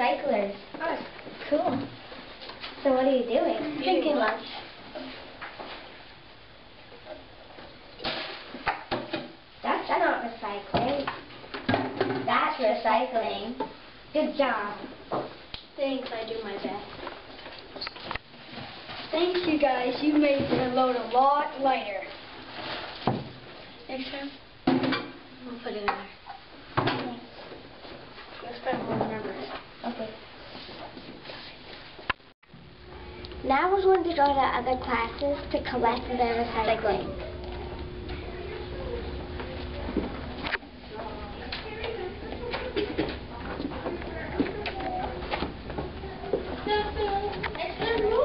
recyclers. Oh, Cool. So what are you doing? Drinking lunch. That's not recycling. That's recycling. Good job. Thanks, I do my best. Thanks, you guys. You made the load a lot lighter. Next time, we'll put it in there. Thanks. Next time we'll remember. Okay. Now we're going to go to other classes to collect their recycling.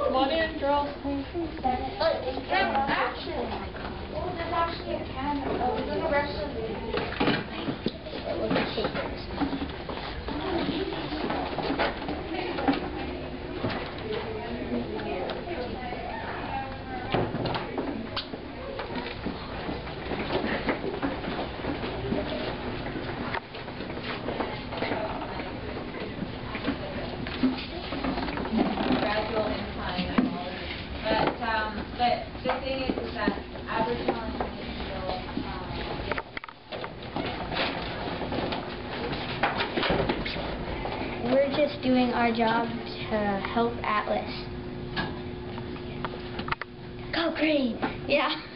Come on in, girls. Action. Well, there's actually a camera. Oh, we're going to rush But the thing is that Aboriginal individuals We're just doing our job to help Atlas. Go green! Yeah.